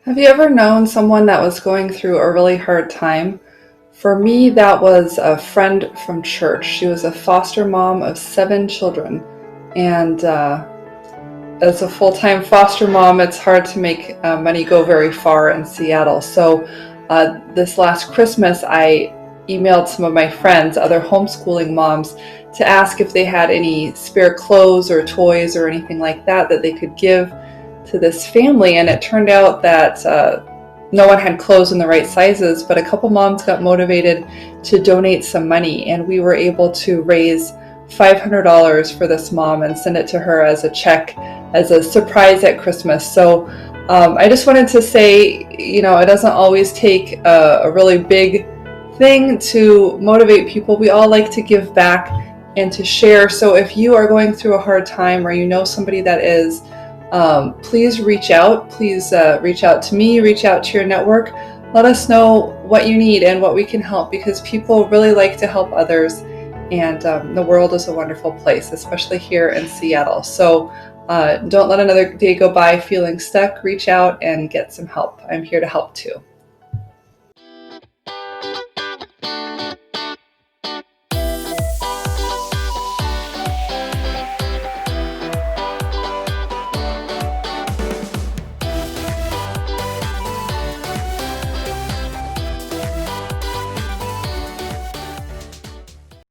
Have you ever known someone that was going through a really hard time? For me, that was a friend from church. She was a foster mom of 7 children. And as a full time foster mom, it's hard to make money go very far in Seattle. So this last Christmas, I emailed some of my friends, other homeschooling moms, to ask if they had any spare clothes or toys or anything like that that they could give to this family. And it turned out that no one had clothes in the right sizes, but a couple moms got motivated to donate some money, and we were able to raise $500 for this mom and send it to her as a check, as a surprise at Christmas. So I just wanted to say, it doesn't always take a really big thing to motivate people. We all like to give back and to share. So if you are going through a hard time, or you know somebody that is, please reach out. Please reach out to me, reach out to your network. Let us know what you need and what we can help, because people really like to help others. And the world is a wonderful place, especially here in Seattle. So don't let another day go by feeling stuck. Reach out and get some help. I'm here to help too.